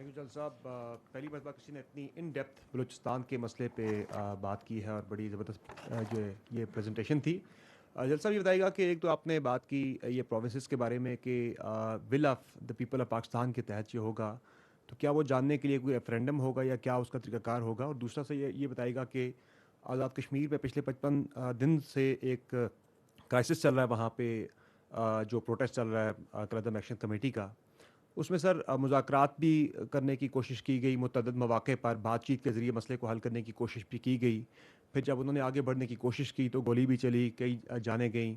Thank you جل صاحب. پہلی مرتبہ کسی نے اتنی ان ڈیپتھ بلوچستان کے مسئلے پہ بات کی ہے اور بڑی زبردست جو ہے یہ پریزنٹیشن تھی. جل صاحب یہ بتائیے گا کہ ایک تو آپ نے بات کی یہ پروونسز کے بارے میں کہ will of the people of Pakistan کے تحت یہ ہوگا, تو کیا وہ جاننے کے لیے کوئی ریفرینڈم ہوگا یا کیا اس کا طریقہ کار ہوگا؟ اور دوسرا سے یہ بتائیے گا کہ آزاد کشمیر پہ پچھلے 55 دن سے ایک کرائسس چل رہا ہے وہاں پہ, جو پروٹیسٹ چل رہا ہے قلعہ ایکشن کمیٹی کا, اس میں سر مذاکرات بھی کرنے کی کوشش کی گئی, متعدد مواقع پر بات چیت کے ذریعے مسئلے کو حل کرنے کی کوشش بھی کی گئی. پھر جب انہوں نے آگے بڑھنے کی کوشش کی تو گولی بھی چلی, کئی جانیں گئیں.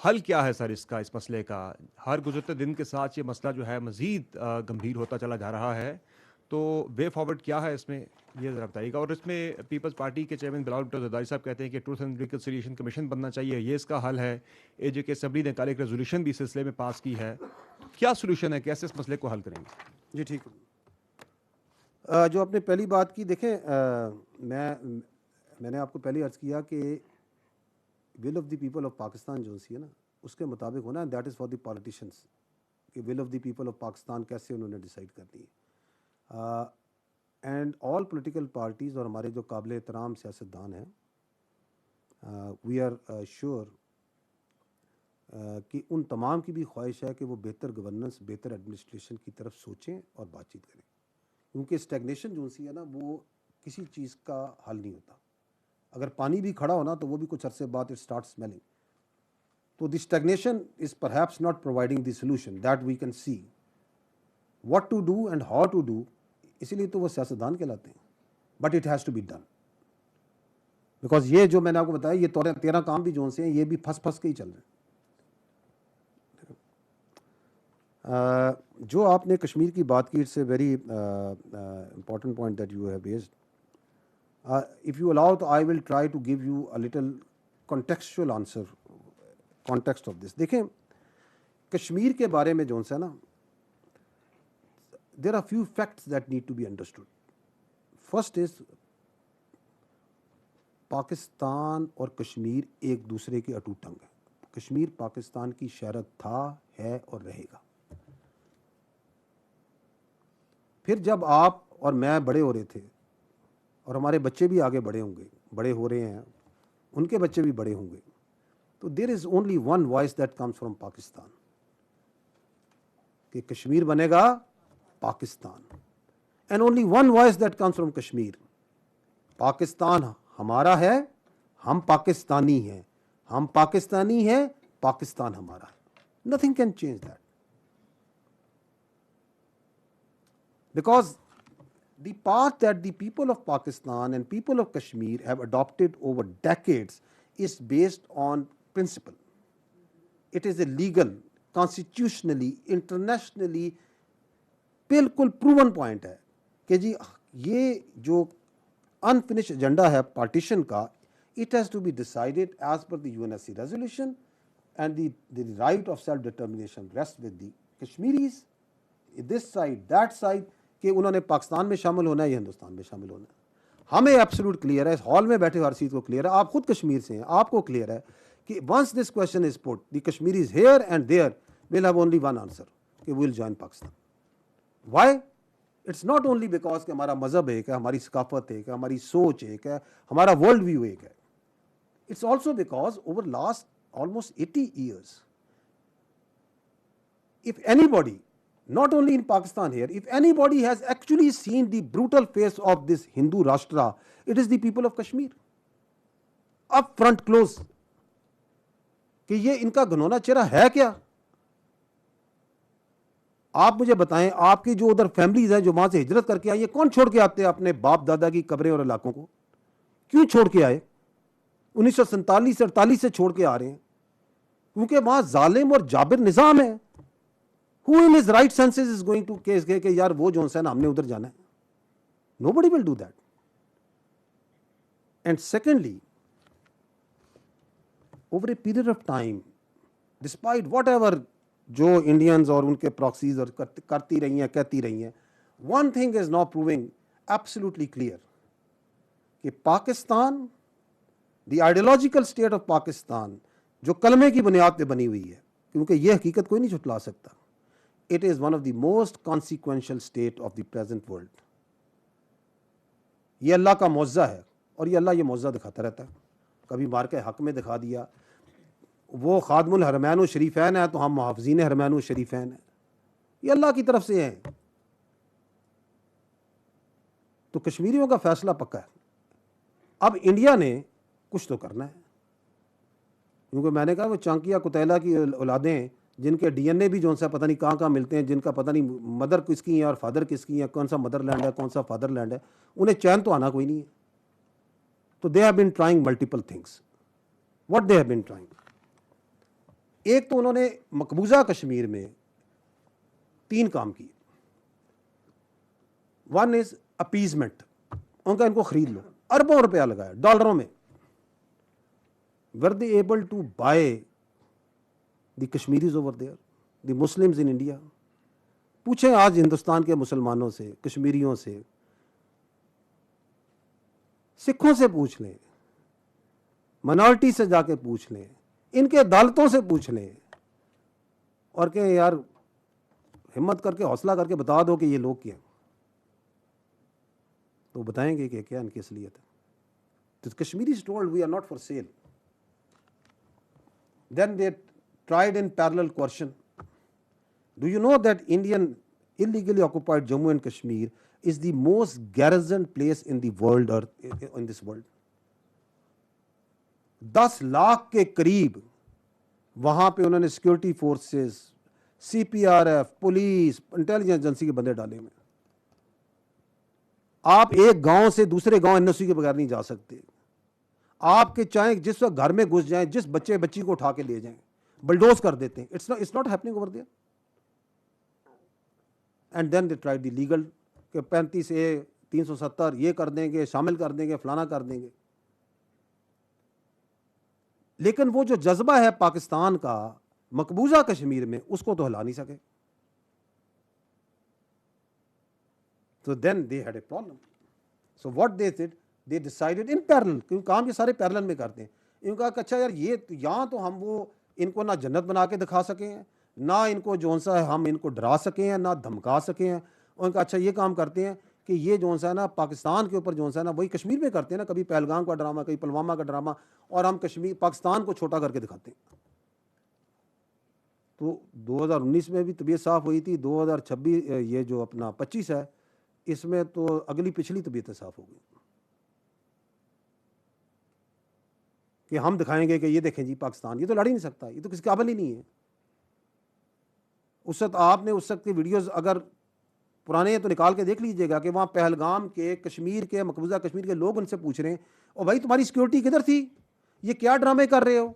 حل کیا ہے سر اس کا, اس مسئلے کا؟ ہر گزرتے دن کے ساتھ یہ مسئلہ جو ہے مزید گمبھیر ہوتا چلا جا رہا ہے, تو وے فارورڈ کیا ہے اس میں, یہ ذرا بتائیے گا. اور اس میں پیپلز پارٹی کے چیئرمین بلاول بھٹو زرداری صاحب کہتے ہیں کہ ٹروتھ اینڈ ریکنسیلیشن کمیشن بننا چاہیے, یہ اس کا حل ہے. اے جے کے اسمبلی نے کل ایک ریزولوشن بھی اس سلسلے میں پاس کی ہے. کیا سولوشن ہے, کیسے اس مسئلے کو حل کریں گے؟ جی ٹھیک ہے. جو آپ نے پہلی بات کی, دیکھیں میں نے آپ کو پہلے عرض کیا کہ will of the people of Pakistan جو سی ہے نا, اس کے مطابق ہونا ہے. That is for the politicians کہ will of the people of Pakistan کیسے انہوں نے ڈیسائیڈ کر دی ہے. اینڈ آل پولیٹیکل پارٹیز اور ہمارے جو قابل احترام سیاستدان ہیں, وی آر شیور کہ ان تمام کی بھی خواہش ہے کہ وہ بہتر گورننس, بہتر ایڈمنسٹریشن کی طرف سوچیں اور بات چیت کریں, کیونکہ اسٹیگنیشن جو سی ہے نا وہ کسی چیز کا حل نہیں ہوتا. اگر پانی بھی کھڑا ہونا تو وہ بھی کچھ عرصے بعد اٹ اسٹارٹ اسمیلنگ. تو the stagnation is perhaps not providing the solution that we can see what to do and how to do. اسی لیے تو وہ سیاستدان کہلاتے ہیں. But it has to be done, because یہ جو میں نے آپ کو بتایا یہ 13 کام بھی جو سے ہیں یہ بھی پھنس کے ہی چل رہے ہیں. جو آپ نے کشمیر کی بات کی, it's a very important point that you have raised. If you allow تو I will try to give you a little contextual answer, context of this. دیکھیں کشمیر کے بارے میں جو ہے نا, there are few facts that need to be understood. First is Pakistan اور کشمیر ایک دوسرے کے اٹوٹ ٹنگ ہیں. کشمیر پاکستان کی شہرت تھا, ہے اور رہے گا. پھر جب آپ اور میں بڑے ہو رہے تھے اور ہمارے بچے بھی آگے بڑے ہوں گے, بڑے ہو رہے ہیں, ان کے بچے بھی بڑے ہوں گے, تو there is only one voice that comes from Pakistan کہ کشمیر بنے گا Pakistan. And only one voice that comes from Kashmir, Pakistan ہمارا ہے, ہم پاکستانی ہیں, ہم پاکستانی ہیں, پاکستان ہمارا ہے. Nothing can change that. Because the path that the people of Pakistan and people of Kashmir have adopted over decades is based on principle. It is a legal, constitutionally, internationally بالکل proven point ہے کہ جی یہ جو unfinished agenda ہے partition کا, it has to be decided as per the UNSC resolution, and the right of self-determination rests with the Kashmiris, this side, that side, کہ انہوں نے پاکستان میں شامل ہونا ہے یا ہندوستان میں شامل ہونا ہے. ہمیں ایبسولوٹ کلیئر ہے, اس ہال میں بیٹھے ہر چیز کو کلیئر ہے. آپ خود کشمیر سے ہیں, آپ کو کلیئر ہے کہ once this question is put, the Kashmiris here and there will have only one answer کہ we will join Pakistan. Why? It's not only because کہ ہمارا مذہب ایک ہے, ہماری ثقافت ایک ہے, ہماری سوچ ایک ہے, ہمارا ورلڈ ویو ایک ہے. It's also because over last almost 80 years, if anybody, not only in Pakistan here, if anybody has actually seen the brutal face of this Hindu Rashtra, it is the people of Kashmir. Up front close. کہ یہ ان کا گھنونا چہرہ ہے کیا؟ آپ مجھے بتائیں, آپ کی جو ادھر فیملیز ہیں جو وہاں سے ہجرت کر کے آئی ہیں, کون چھوڑ کے آتے ہیں اپنے باپ دادا کی قبریں اور علاقوں کو؟ کیوں چھوڑ کے آئے؟ 1947-48 سے چھوڑ کے آ رہے ہیں, کیونکہ وہاں ظالم اور جابر نظام ہے. Who in his right senses is going to case کہ یار وہ جو ہے نا ہم نے ادھر جانا ہے؟ Nobody will do that. And secondly, over a period of time, despite whatever جو انڈینز اور ان کے پراکسیز اور کرتی رہی ہیں, کہتی رہی ہیں, one thing is now proving absolutely clear کہ Pakistan, the ideological state of Pakistan جو کلمے کی بنیاد پہ بنی ہوئی ہے, کیونکہ یہ حقیقت کوئی نہیں جھٹلا سکتا, it is one of the most consequential state of the present world. یہ اللہ کا معجزہ ہے اور یہ اللہ یہ معجزہ دکھاتا رہتا ہے. کبھی مار کے حق میں دکھا دیا, وہ خادم الحرمین و شریفین ہے تو ہم محافظین حرمین و شریفین ہیں, یہ اللہ کی طرف سے ہیں. تو کشمیریوں کا فیصلہ پکا ہے. اب انڈیا نے کچھ تو کرنا ہے, کیونکہ میں نے کہا وہ چانکیا کتیلا کی اولادیں جن کے ڈی این اے بھی جو سا پتہ نہیں کہاں کہاں ملتے ہیں, جن کا پتہ نہیں مدر کس کی ہے اور فادر کس کی ہے, کون سا مدر لینڈ ہے کون سا فادر لینڈ ہے, انہیں چین تو آنا کوئی نہیں ہے. تو they have been trying multiple things. What they have been trying, ایک تو انہوں نے مقبوضہ کشمیر میں 3 کام کیے. ون از اپیزمنٹ, ان کا ان کو خرید لو, اربوں روپیہ لگایا ڈالروں میں. were they able to buy the Kashmiris over there, the Muslims in India? پوچھیں آج ہندوستان کے مسلمانوں سے, کشمیریوں سے, سکھوں سے پوچھ لیں, منارٹی سے جا کے پوچھ لیں, ان کے عدالتوں سے پوچھ لیں, اور کہ یار ہمت کر کے حوصلہ کر کے بتا دو کہ یہ لوگ کیا, تو بتائیں گے کہ کیا ان کی اصلیت ہے. تو Kashmiris told we are not for sale. Then they tried in parallel coercion. Do you know that Indian illegally occupied Jammu and Kashmir is the most garrisoned place in the world, or in this world? 10 lakh کے قریب وہاں پہ انہوں نے security forces, C P R F, police, intelligence agency کے بندے ڈالے ہوئے. آپ ایک گاؤں سے دوسرے گاؤں این او سی کے بغیر نہیں جا سکتے. آپ کے چاہیں جس وقت گھر میں گھس جائیں, جس بچے بچی کو اٹھا کے لے جائیں, بلڈوز کر دیتے ہیں. It's not happening over there. And then they try the legal کہ 35A 370 یہ کر دیں گے, شامل کر دیں گے, فلانا کر دیں گے. لیکن وہ جو جذبہ ہے پاکستان کا مقبوضہ کشمیر میں, اس کو تو ہلا نہیں سکے. So then they had a problem. So what they did, they decided in parallel, کیونکہ کام یہ سارے پیرلل میں کرتے ہیں. انہوں نے کہا کہ اچھا یار یہ یہاں تو ہم وہ ان کو نہ جنت بنا کے دکھا سکے ہیں, نہ ان کو جو سا ہے ہم ان کو ڈرا سکے ہیں, نہ دھمکا سکے ہیں. اور ان کا اچھا یہ کام کرتے ہیں کہ یہ جو سا ہے نا پاکستان کے اوپر جو سا ہے نا وہی کشمیر میں کرتے ہیں نا, کبھی پہلگام کا ڈرامہ, کبھی پلوامہ کا ڈرامہ, اور ہم کشمیر پاکستان کو چھوٹا کر کے دکھاتے ہیں. تو 2019 میں بھی طبیعت صاف ہوئی تھی, 2026 یہ جو اپنا 25 ہے اس میں تو اگلی پچھلی طبیعتیں صاف ہو گئی کہ ہم دکھائیں گے کہ یہ دیکھیں جی پاکستان یہ تو لڑ ہی نہیں سکتا, یہ تو کسی قابل ہی نہیں ہے. اس وقت آپ نے اس وقت کی ویڈیوز اگر پرانے ہیں تو نکال کے دیکھ لیجئے گا کہ وہاں پہلگام کے کشمیر کے مقبوضہ کشمیر کے لوگ ان سے پوچھ رہے ہیں, اور بھائی تمہاری سیکورٹی کدھر تھی, یہ کیا ڈرامے کر رہے ہو,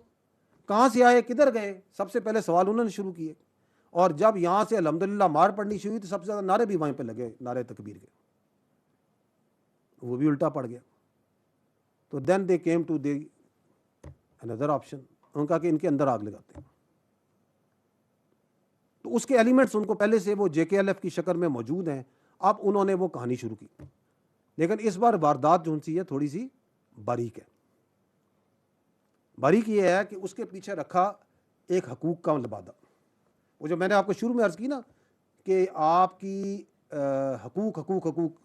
کہاں سے آئے, کدھر گئے. سب سے پہلے سوال انہوں نے شروع کیے. اور جب یہاں سے الحمدللہ مار پڑنی شروع ہوئی تو سب سے زیادہ نعرے بھی وہیں پہ لگے, نعرے تکبیر کے, وہ بھی الٹا پڑ گیا. تو then they came to the اندر آپشن, ان کا کہ ان کے اندر آگ لگاتے ہیں. تو اس کے ایلیمنٹس ان کو پہلے سے وہ JKLF کی شکل میں موجود ہیں. اب انہوں نے وہ کہانی شروع کی, لیکن اس بار واردات جو سی ہے تھوڑی سی باریک ہے. باریک یہ ہے کہ اس کے پیچھے رکھا ایک حقوق کا لبادہ. وہ جو میں نے آپ کو شروع میں عرض کی نا کہ آپ کی حقوق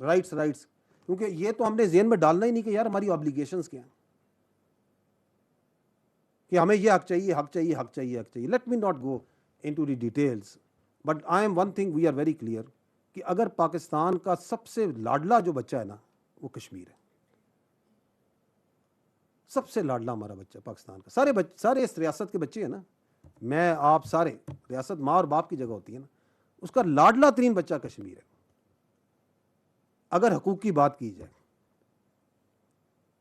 رائٹس, کیونکہ یہ تو ہم نے ذہن میں ڈالنا ہی نہیں کہ یار ہماری آبلیگیشنز کیا ہیں, کہ ہمیں یہ حق چاہیے, حق چاہیے, حق چاہیے, حق چاہیے. Let me not go into the details, but I am one thing we are very clear کہ اگر پاکستان کا سب سے لاڈلا جو بچہ ہے نا وہ کشمیر ہے. سب سے لاڈلا ہمارا بچہ پاکستان کا, سارے اس ریاست کے بچے ہیں نا, میں آپ سارے, ریاست ماں اور باپ کی جگہ ہوتی ہے نا, اس کا لاڈلا ترین بچہ کشمیر ہے. اگر حقوق کی بات کی جائے,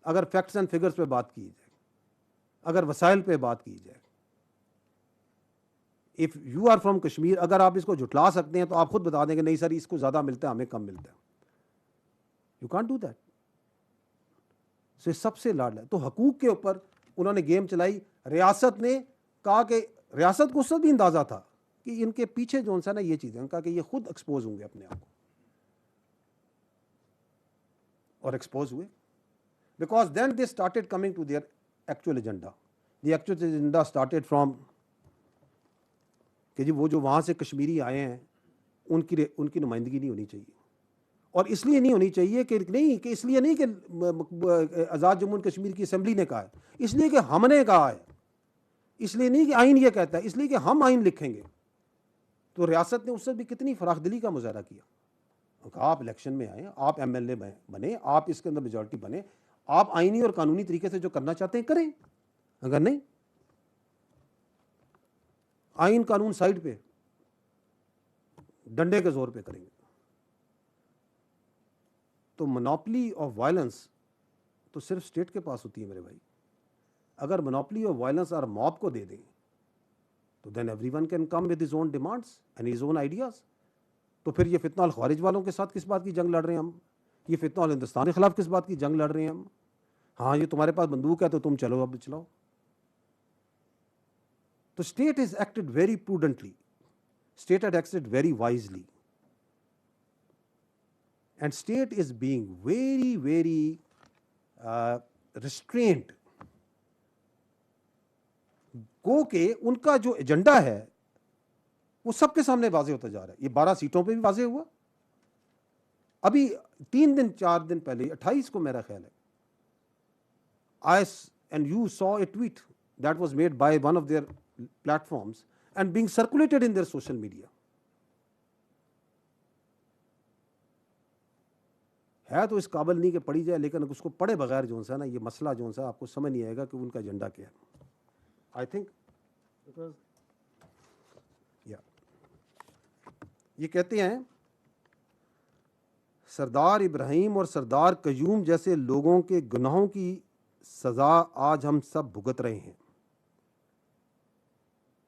اگر فیکٹس اینڈ فگرز پہ بات کی جائے, اگر وسائل پہ بات کی جائے, if you are from Kashmir, اگر آپ اس کو جھٹلا سکتے ہیں تو آپ خود بتا دیں کہ نہیں سر اس کو زیادہ ملتا ہے, ہمیں کم ملتا ہے. You can't do that. So سب سے لاڈلا ہے. تو حقوق کے اوپر انہوں نے گیم چلائی. ریاست نے کہا کہ ریاست کو اس وقت بھی اندازہ تھا کہ ان کے پیچھے جو ہے نا یہ چیزیں, ان کا کہ یہ خود ایکسپوز ہوں گے اپنے آپ کو, اور ایکسپوز ہوئے. Because then they started coming to their actual agenda. The actual agenda started from کہ جی وہ جو وہاں سے کشمیری آئے ہیں ان کی نمائندگی نہیں ہونی چاہیے. اور اس لیے نہیں ہونی چاہیے کہ اس لیے نہیں کہ آزاد جموں اینڈ کشمیر کی اسمبلی نے کہا ہے, اس لیے کہ ہم نے کہا ہے, اس لیے نہیں کہ آئین یہ کہتا ہے, اس لیے کہ ہم آئین لکھیں گے. تو ریاست نے اس سے بھی کتنی فراخ دلی کا مظاہرہ کیا. آپ الیکشن میں آئیں, آپ ایم ایل اے بنے, آپ اس کے اندر میجورٹی بنے, آپ آئینی اور قانونی طریقے سے جو کرنا چاہتے ہیں کریں, اگر نہیں آئین قانون سائڈ پہ ڈنڈے کے زور پہ کریں گے. تو منوپلی آف وائلنس تو صرف اسٹیٹ کے پاس ہوتی ہے میرے بھائی. اگر منوپلی آف وائلنس اور موب کو دے دیں تو then everyone can come with his own demands and his own ideas. تو پھر یہ فتنہ الخوارج والوں کے ساتھ کس بات کی جنگ لڑ رہے ہیں ہم؟ یہ فتنہ الہندوستان کے خلاف کس بات کی جنگ لڑ رہے ہیں ہم؟ ہاں یہ تمہارے پاس بندوق ہے تو تم چلو, اب چلاؤ. تو state is acted very prudently, state had acted very wisely, and state is being very, very restrained. گو کہ ان کا جو ایجنڈا ہے وہ سب کے سامنے واضح ہوتا جا رہا ہے. یہ 12 سیٹوں پہ بھی واضح ہوا. ابھی 4 دن پہلے 28 کو میرا خیال ہے, and you saw a tweet that was made by one of their platforms and being circulated in their social media. ہے تو اس قابل نہیں کہ پڑھی جائے, لیکن اس کو پڑھے بغیر جو ہے نا یہ مسئلہ جو ہے آپ کو سمجھ نہیں آئے گا کہ ان کا ایجنڈا کیا ہے. آئی تھنک یہ کہتے ہیں سردار ابراہیم اور سردار قیوم جیسے لوگوں کے گناہوں کی سزا آج ہم سب بھگت رہے ہیں.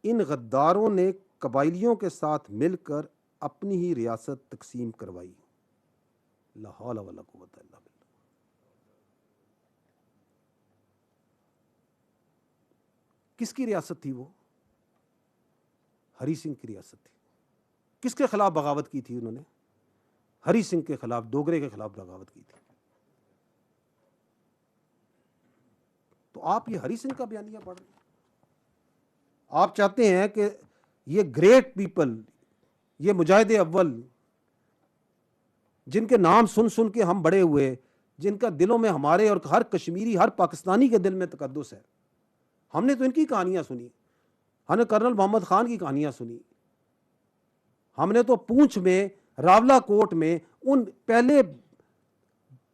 ان غداروں نے قبائلیوں کے ساتھ مل کر اپنی ہی ریاست تقسیم کروائی. لا حول ولا قوت الا باللہ. کس کی ریاست تھی وہ؟ ہری سنگھ کی ریاست تھی. کس کے خلاف بغاوت کی تھی انہوں نے؟ ہری سنگھ کے خلاف, ڈوگرے کے خلاف بغاوت کی تھی. تو آپ یہ ہری سنگھ کا بیانیہ پڑھ رہے ہیں. آپ چاہتے ہیں کہ یہ گریٹ پیپل, یہ مجاہد اول جن کے نام سن سن کے ہم بڑے ہوئے, جن کا دلوں میں ہمارے اور ہر کشمیری ہر پاکستانی کے دل میں تقدس ہے, ہم نے تو ان کی کہانیاں سنی, ہم نے کرنل محمد خان کی کہانیاں سنی, ہم نے تو پونچھ میں راولا کوٹ میں ان پہلے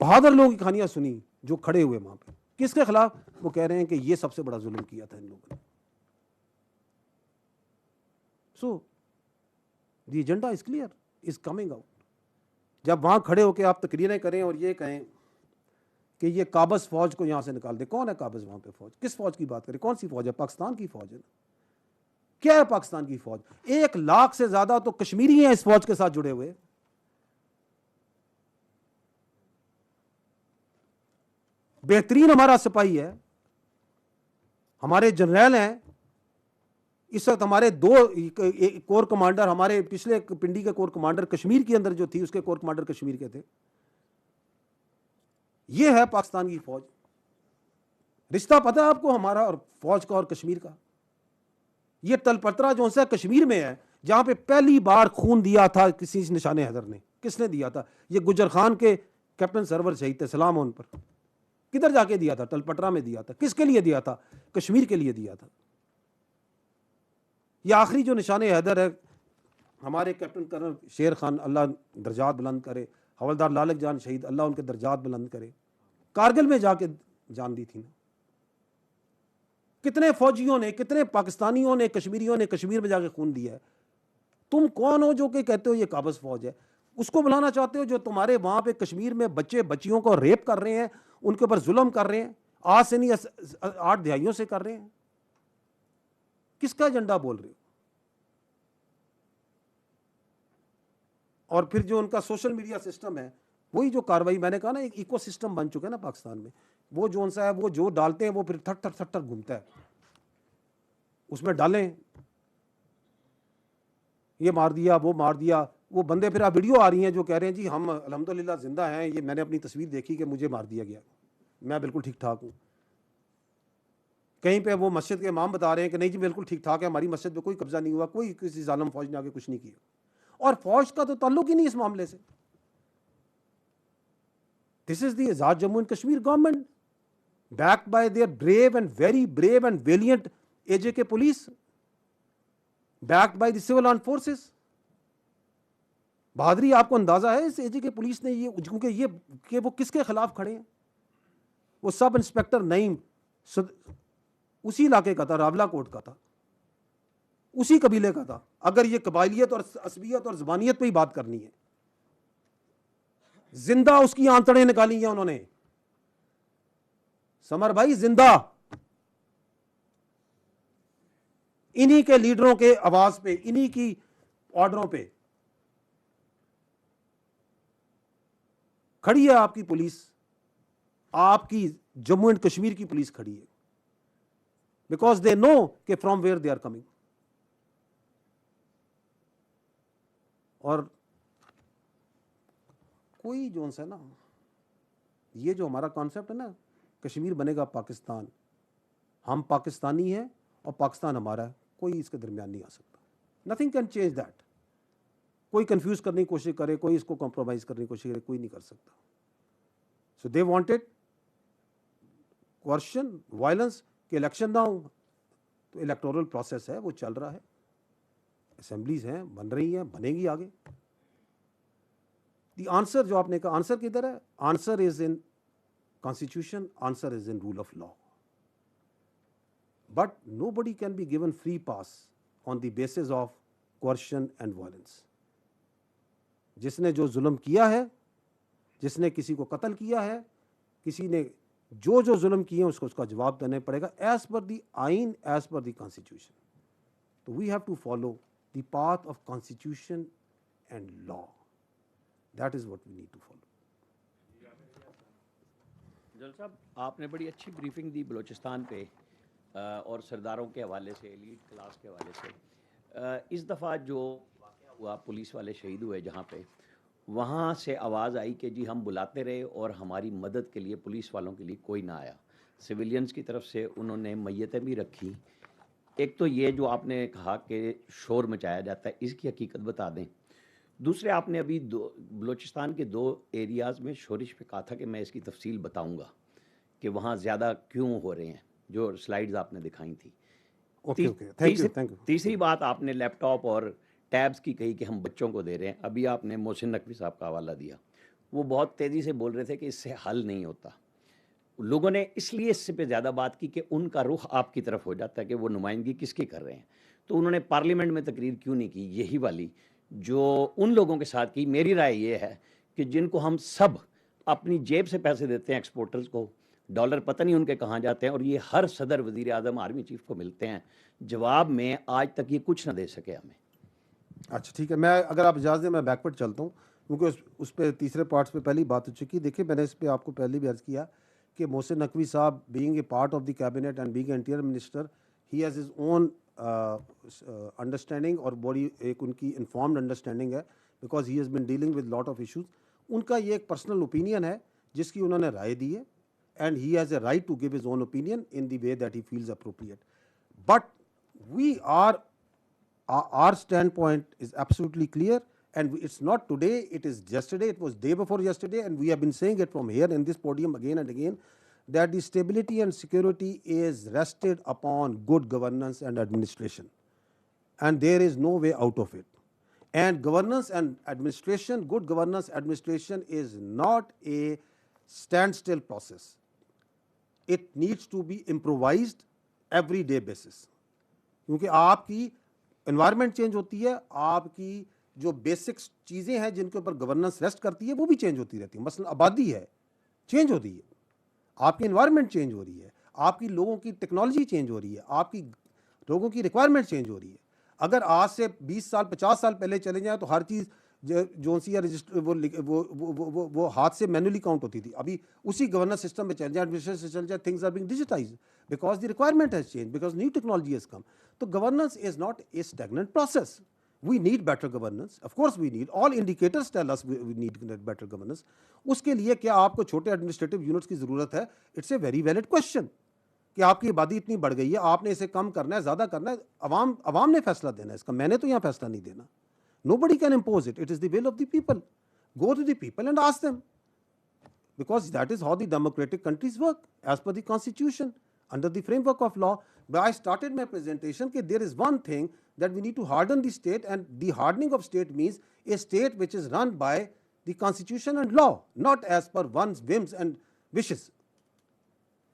بہادر لوگوں کی کہانیاں سنی جو کھڑے ہوئے وہاں پہ. کس کے خلاف؟ وہ کہہ رہے ہیں کہ یہ سب سے بڑا ظلم کیا تھا ان لوگوں نے. So the agenda is clear, is coming out. جب وہاں کھڑے ہو کے آپ تقریریں کریں اور یہ کہیں کہ یہ قابض فوج کو یہاں سے نکال دیں, کون ہے قابض وہاں پہ فوج؟ کس فوج کی بات کریں؟ کون سی فوج ہے؟ پاکستان کی فوج ہے. کیا ہے پاکستان کی فوج؟ 1 لاکھ سے زیادہ تو کشمیری ہیں اس فوج کے ساتھ جڑے ہوئے. بہترین ہمارا سپاہی ہے, ہمارے جنرل ہیں. اس وقت ہمارے 2 کور کمانڈر, ہمارے پچھلے پنڈی کے کور کمانڈر کشمیر کے اندر جو تھی اس کے کور کمانڈر کشمیر کے تھے. یہ ہے پاکستان کی فوج. رشتہ پتہ ہے آپ کو ہمارا اور فوج کا اور کشمیر کا؟ یہ تل پترا جو ہے کشمیر میں ہے, جہاں پہ پہلی بار خون دیا تھا کسی نشان حیدر نے. کس نے دیا تھا؟ یہ گجر خان کے کیپٹن سرور شہید تھے, سلام ان پر. کدھر جا کے دیا تھا؟ تل پٹرا میں دیا تھا. کس کے لیے دیا تھا؟ کشمیر کے لیے دیا تھا. یہ آخری جو نشان حیدر ہے ہمارے کیپٹن کرنل شیر خان, اللہ درجات بلند کرے, حوالدار لالک جان شہید, اللہ ان کے درجات بلند کرے, کارگل میں جا کے جان دی تھی نا. کتنے فوجیوں نے, کتنے پاکستانیوں نے, کشمیریوں نے کشمیر میں جا کے خون دیا ہے. تم کون ہو جو کہ کہتے ہو یہ قابض فوج ہے؟ اس کو بلانا چاہتے ہو جو تمہارے وہاں پہ کشمیر میں بچے بچیوں کو ریپ کر رہے ہیں, ان کے اوپر ظلم کر رہے ہیں, آج سے نہیں 8 دہائیوں سے کر رہے ہیں. کس کا ایجنڈا بول رہے ہو؟ اور پھر جو ان کا سوشل میڈیا سسٹم ہے, وہی جو کاروائی میں نے کہا نا, ایک ایکو سسٹم بن چکا ہے نا پاکستان میں. وہ جو سا ہے وہ جو ڈالتے ہیں وہ پھر تھٹ تھٹ تھٹ گھومتا ہے, اس میں ڈالیں یہ مار دیا وہ مار دیا. وہ بندے پھر آپ ویڈیو آ رہی ہیں جو کہہ رہے ہیں جی ہم الحمدللہ زندہ ہیں, یہ میں نے اپنی تصویر دیکھی کہ مجھے مار دیا گیا, میں بالکل ٹھیک ٹھاک ہوں. کہیں پہ وہ مسجد کے امام بتا رہے ہیں کہ نہیں جی بالکل ٹھیک ٹھاک ہے, ہماری مسجد پہ کوئی قبضہ نہیں ہوا, کوئی کسی ظالم فوج نے آگے کچھ نہیں کیا. اور فوج کا تو تعلق ہی نہیں اس معاملے سے. This is the Azad Jammu and Kashmir government, backed by their brave and very brave and valiant AJK police, backed by the civil armed forces. بہادری آپ کو اندازہ ہے اس AJK پولیس نے, یہ کیونکہ یہ کہ وہ کس کے خلاف کھڑے ہیں. وہ سب انسپیکٹر نعیم اسی علاقے کا تھا, راولا کوٹ کا تھا, اسی قبیلے کا تھا. اگر یہ قبائلیت اور عصبیت اور زبانیت پہ ہی بات کرنی ہے, زندہ اس کی آنتڑیں نکالی ہیں انہوں نے. سمر بھائی زندہ انہی کے لیڈروں کے آواز پہ, انہی کی آرڈروں پہ کھڑی ہے آپ کی پولیس, آپ کی جموں اینڈ کشمیر کی پولیس کھڑی ہے, بیکاز دے نو کہ from where they are coming. اور کوئی جو ہے نا, یہ جو ہمارا کانسیپٹ ہے نا, کشمیر بنے گا پاکستان, ہم پاکستانی ہیں اور پاکستان ہمارا ہے, کوئی اس کے درمیان نہیں آ سکتا. Nothing can change that. کوئی کنفیوز کرنے کی کوشش کرے, کوئی اس کو کمپرومائز کرنے کی کوشش کرے, کوئی نہیں کر سکتا. سو دے وانٹیڈ کوارشن, وائلنس, کہ الیکشن نہ ہو. تو الیکٹورل پروسیس ہے, وہ چل رہا ہے, اسمبلیز ہیں, بن رہی ہیں, بنے گی آگے. دی آنسر جو آپ نے کہا, آنسر کدھر ہے؟ Answer is in constitution, answer is in rule of law. But nobody can be given free pass on the basis of coercion and violence. جس نے جو ظلم کیا ہے, جس نے کسی کو قتل کیا ہے, کسی نے جو ظلم کیے ہیں اس کو اس کا جواب دینا پڑے گا, ایز پر دی آئین, ایز پر دی کانسٹیٹیوشن. تو we have to follow the path of constitution and law. That is what we need to follow. جل صاحب, آپ نے بڑی اچھی بریفنگ دی بلوچستان پہ اور سرداروں کے حوالے سے, ایلیٹ کلاس کے حوالے سے. اس دفعہ جو واقعہ ہوا, پولیس والے شہید ہوئے جہاں پہ, وہاں سے آواز آئی کہ جی ہم بلاتے رہے اور ہماری مدد کے لیے پولیس والوں کے لیے کوئی نہ آیا. سویلینز کی طرف سے انہوں نے میتیں بھی رکھی. ایک تو یہ جو آپ نے کہا کہ شور مچایا جاتا ہے, اس کی حقیقت بتا دیں. دوسرے, آپ نے ابھی بلوچستان کے 2 ایریاز میں شورش پہ کہا تھا کہ میں اس کی تفصیل بتاؤں گا کہ وہاں زیادہ کیوں ہو رہے ہیں, جو سلائیڈز آپ نے دکھائی تھیں. تیسری بات آپ نے لیپ ٹاپ اور ٹیبز کی کہی کہ ہم بچوں کو دے رہے ہیں. ابھی آپ نے محسن نقوی صاحب کا حوالہ دیا, وہ بہت تیزی سے بول رہے تھے کہ اس سے حل نہیں ہوتا. لوگوں نے اس لیے اس سے پہ زیادہ بات کی کہ ان کا رخ آپ کی طرف ہو جاتا ہے کہ وہ نمائندگی کس کی کر رہے ہیں. تو انہوں نے پارلیمنٹ میں تقریر کیوں نہیں کی, یہی والی جو ان لوگوں کے ساتھ کی. میری رائے یہ ہے کہ جن کو ہم سب اپنی جیب سے پیسے دیتے ہیں, ایکسپورٹرز کو, ڈالر پتہ نہیں ان کے کہاں جاتے ہیں, اور یہ ہر صدر, وزیر اعظم, آرمی چیف کو ملتے ہیں, جواب میں آج تک یہ کچھ نہ دے سکے ہمیں. اچھا ٹھیک ہے, میں اگر آپ اجازت دیں میں بیکورڈ چلتا ہوں, کیونکہ اس پہ تیسرے پارٹس پہ پہلی بات ہو چکی. دیکھیں, میں نے اس پہ آپ کو پہلے بھی عرض کیا کہ محسن نقوی صاحب being a part of the cabinet and being a interior minister, he has his own understanding, اور بڑی ایک ان کی انفارمڈ انڈرسٹینڈنگ ہے, because he has been dealing with lot of issues. ان کا یہ ایک پرسنل اوپینین ہے جس کی انہوں نے رائے دی ہے, and he has a right to give his own opinion in the way that he feels appropriate. But our standpoint is absolutely clear, and it's not today, it is yesterday, it was day before yesterday, and we have been saying it from here in this podium again and again, that the stability and security is rested upon good governance and administration, and there is no way out of it. And governance and administration, good governance administration is not a standstill process. It needs to be improvised every day basis. کیونکہ آپ کی environment change ہوتی ہے, آپ کی جو basic چیزیں ہیں جن کے اوپر گورننس ریسٹ کرتی ہے وہ بھی چینج ہوتی رہتی ہے. مثلا آبادی ہے, چینج ہوتی ہے, آپ کی انوائرمنٹ چینج ہو رہی ہے, آپ کی لوگوں کی ٹیکنالوجی چینج ہو رہی ہے, آپ کی لوگوں کی ریکوائرمنٹ چینج ہو رہی ہے. اگر آج سے 20 سال 50 سال پہلے چلے جائیں تو ہر چیز جو سی رجسٹر وہ ہاتھ سے مینولی کاؤنٹ ہوتی تھی. ابھی اسی گورننس سسٹم میں چل جائے, ایڈمنسٹریشن سے چل جائے, things are being digitised because the requirement has change, because new technology has come. تو governance is not a stagnant process. We need better governance. Of course we need. All indicators tell us we need better governance. اس کے لیے کیا آپ کو چھوٹے administrative units کی ضرورت ہے؟ It's a very valid question کہ آپ کی آبادی اتنی بڑھ گئی ہے, آپ نے اسے کم کرنا ہے, زیادہ کرنا ہے, عوام نے فیصلہ دینا ہے اس کا, میں نے تو یہاں فیصلہ نہیں دینا. Nobody can impose it. It is the will of the people. Go to the people and ask them, because that is how the democratic countries work, as per the constitution, under the framework of law. But I started my presentation that there is one thing that we need to harden the state, and the hardening of state means a state which is run by the constitution and law, not as per one's whims and wishes.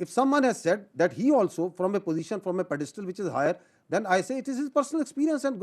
If someone has said that he also from a position, from a pedestal which is higher, then I say it is his personal experience and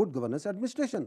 good governance administration.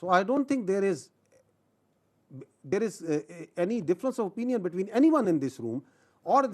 So I don't think there is any difference of opinion between anyone in this room or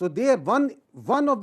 So they one of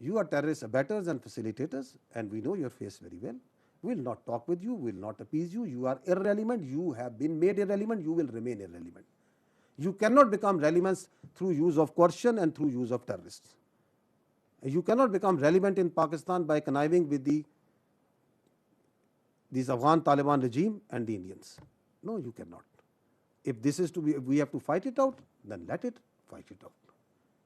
You are terrorist abettors and facilitators, and we know your face very well. We will not talk with you, we will not appease you. You are irrelevant, you have been made irrelevant, you will remain irrelevant. You cannot become relevant through use of coercion and through use of terrorists. You cannot become relevant in Pakistan by conniving with this Afghan Taliban regime and the Indians. No, you cannot. If this is to be, if we have to fight it out, then let it fight it out.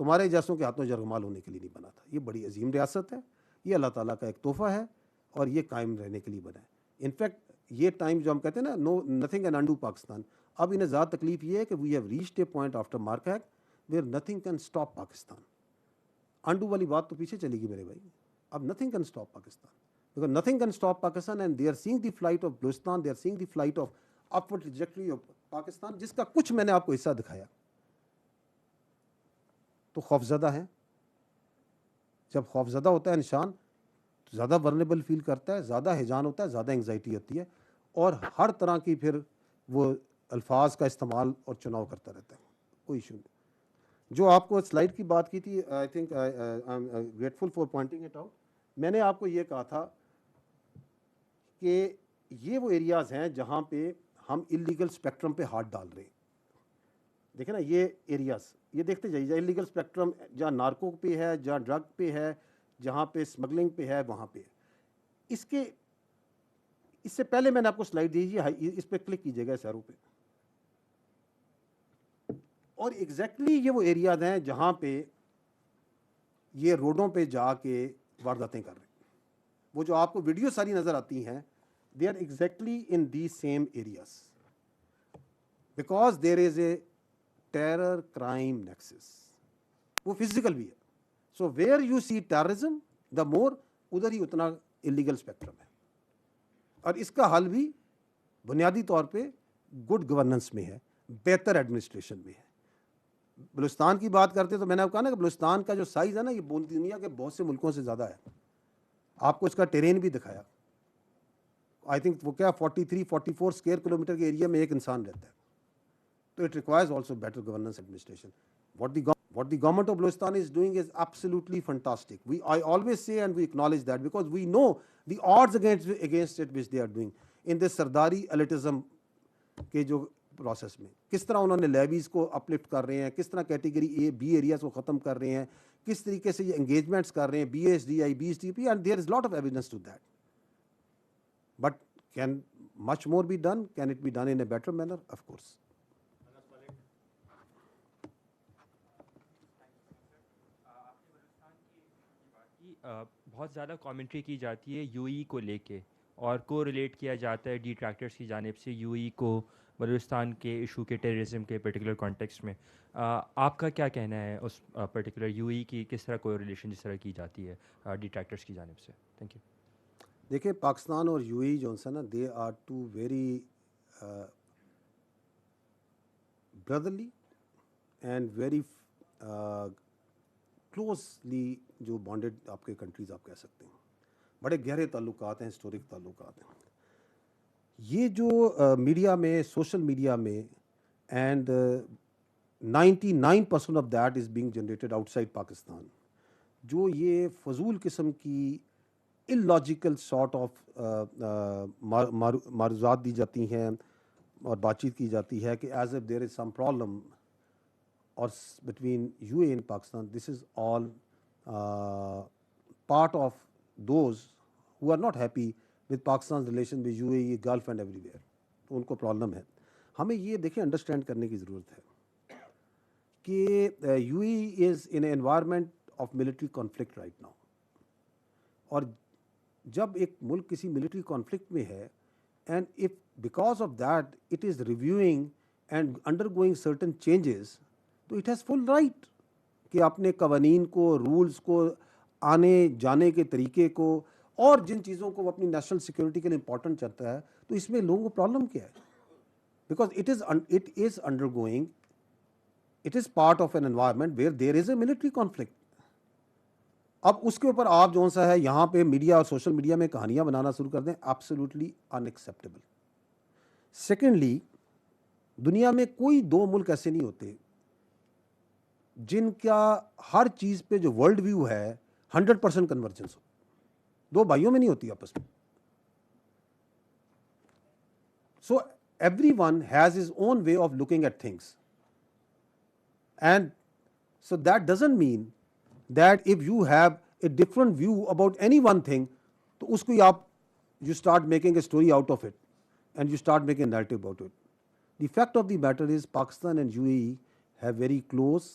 تمہارے جیسوں کے ہاتھوں جرگمال ہونے کے لیے نہیں بنا تھا. یہ بڑی عظیم ریاست ہے, یہ اللہ تعالیٰ کا ایک تحفہ ہے اور یہ قائم رہنے کے لیے بنا ہے. انفیکٹ یہ ٹائم جو ہم کہتے ہیں نا, no nothing can undo Pakistan, اب انہیں زیادہ تکلیف یہ ہے کہ we have reached a point after market where nothing can stop Pakistan. Undo والی بات تو پیچھے چلے گی میرے بھائی. اب nothing can stop Pakistan, because nothing can stop Pakistan, and they are seeing the flight of Balochistan, they are seeing the flight of upward trajectory of Pakistan, جس کا کچھ میں نے آپ کو حصہ دکھایا. تو خوفزدہ ہیں. جب خوفزدہ ہوتا ہے انسان تو زیادہ ورنیبل فیل کرتا ہے, زیادہ ہیجان ہوتا ہے, زیادہ انگزائٹی ہوتی ہے, اور ہر طرح کی پھر وہ الفاظ کا استعمال اور چناؤ کرتا رہتا ہے. کوئی ایشو نہیں. جو آپ کو سلائڈ کی بات کی تھی, I think I am grateful for pointing it out. میں نے آپ کو یہ کہا تھا کہ یہ وہ ایریاز ہیں جہاں پہ ہم اللیگل اسپیکٹرم پہ ہاتھ ڈال رہے ہیں. دیکھیں نا یہ ایریاز, یہ دیکھتے جائیے, اللیگل اسپیکٹرم جہاں نارکو پہ ہے, جہاں ڈرگ پہ ہے, جہاں پہ اسمگلنگ پہ ہے, وہاں پہ. اس سے پہلے میں نے آپ کو سلائڈ دی, اس پہ کلک کیجیے گا اس ایرو پہ, اور ایگزیکٹلی یہ وہ ایریاز ہیں جہاں پہ یہ روڈوں پہ جا کے وارداتیں کر رہے ہیں. وہ جو آپ کو ویڈیو ساری نظر آتی ہیں, they are exactly in these same areas because there is a terror crime nexus. وہ physical بھی ہے. So where you see terrorism, the more ادھر ہی اتنا illegal spectrum ہے. اور اس کا حل بھی بنیادی طور پہ گڈ گورننس میں ہے, بہتر ایڈمنسٹریشن میں ہے. بلوچستان کی بات کرتے تو میں نے آپ کہا نا کہ بلوچستان کا جو سائز ہے نا, یہ دنیا کے بہت سے ملکوں سے زیادہ ہے. آپ کو اس کا ٹیرین بھی دکھایا. آئی تھنک وہ کیا 43-44 اسکوائر کلومیٹر کے ایریا میں ایک انسان رہتا ہے. تو it requires also better governance administration. What the government of Balochistan is doing is absolutely fantastic. I always say and we acknowledge that because we know the odds against it which they are doing in this Sardari elitism کے جو process میں. کس طرح انہوں نے levies کو uplift کر رہے ہیں, کس طرح کیٹیگری اے بی ایریاز کو ختم کر رہے ہیں, کس طریقے سے یہ انگیجمنٹس کر رہے ہیں, B S D I, B S D P, and there is lot of evidence to that. But can much more be done? Can it be done in a better manner? Of course. بہت زیادہ commentary کی جاتی ہے U E کو لے کے, اور کو ریلیٹ کیا جاتا ہے ڈیٹریکٹرز کی جانب سے یو ای کو بلوچستان کے ایشو کے, ٹیررزم کے پرٹیکولر کانٹیکسٹ میں. آپ کا کیا کہنا ہے اس پرٹیکولر یو ای کی کس طرح کو ریلیشن جس طرح کی جاتی ہے ڈیٹریکٹرز کی جانب سے؟ Thank you. دیکھیں پاکستان اور یو اے جو ہے نا, they are two very brotherly and very closely جو بانڈیڈ آپ کے کنٹریز آپ کہہ سکتے ہیں. بڑے گہرے تعلقات ہیں, ہسٹورک تعلقات ہیں. یہ جو میڈیا میں, سوشل میڈیا میں, and 99% of that is being generated out side Pakistan, جو یہ فضول قسم کی illogical sort of معروضات دی جاتی ہیں اور بات چیت کی جاتی ہے کہ as if there is some problem or between UAE and Pakistan, this is all part of those who are not happy with Pakistan's relation with UAE, Gulf and everywhere. تو ان کو پرابلم ہے. ہمیں یہ دیکھیں انڈرسٹینڈ کرنے کی ضرورت ہے کہ UAE is in an environment of military conflict right now. اور جب ایک ملک کسی ملٹری کانفلکٹ میں ہے, and if because of that it is reviewing and under going certain changes, تو اٹ ہیز فل رائٹ کہ اپنے قوانین کو, رولز کو, آنے جانے کے طریقے کو, اور جن چیزوں کو وہ اپنی نیشنل سیکورٹی کے لیے امپورٹنٹ چاہتا ہے, تو اس میں لوگوں کو پرابلم کیا ہے؟ Because it is under going, it is part of an environment where there is a military conflict. اب اس کے اوپر آپ جو سا ہے یہاں پہ میڈیا اور سوشل میڈیا میں کہانیاں بنانا شروع کر دیں, ایبسلیوٹلی ان ایکسیپٹیبل. سیکنڈلی, دنیا میں کوئی دو ملک ایسے نہیں ہوتے جن کا ہر چیز پہ جو ورلڈ ویو ہے 100% کنورجنس ہو. دو بھائیوں میں نہیں ہوتی آپس میں. So everyone has his own way of looking at things, and so that doesn't mean that if you have a different view about any one thing, تو اس کو you start making a story out of it and you start making a narrative about it. The fact of the matter is Pakistan and UAE have very close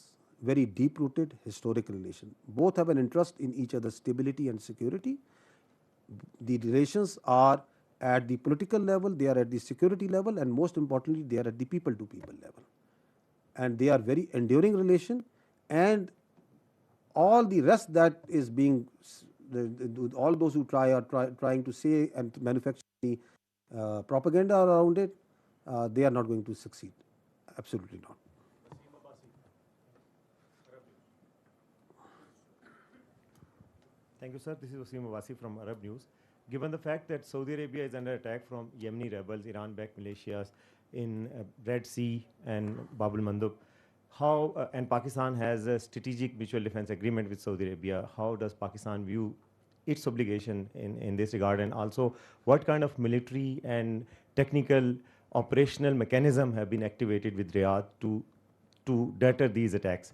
very deep-rooted historic relation. Both have an interest in each other's stability and security. The relations are at the political level, they are at the security level, and most importantly, they are at the people-to-people level. And they are very enduring relation, and all the rest that is being, all those who trying to say and to manufacture the propaganda around it, they are not going to succeed. Absolutely not. Thank you, sir. This is Wasim Awasi from Arab News. Given the fact that Saudi Arabia is under attack from Yemeni rebels, Iran-backed militias in Red Sea and Bab al-Mandab, how and Pakistan has a strategic mutual defense agreement with Saudi Arabia. How does Pakistan view its obligation in this regard, and also what kind of military and technical operational mechanism have been activated with Riyadh to deter these attacks?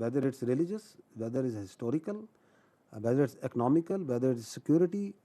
whether it's religious, whether it's historical, whether it's economical, whether it's security,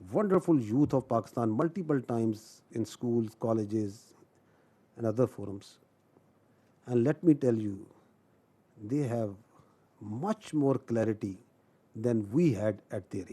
wonderful youth of Pakistan multiple times in schools, colleges, and other forums. And let me tell you, they have much more clarity than we had at their age.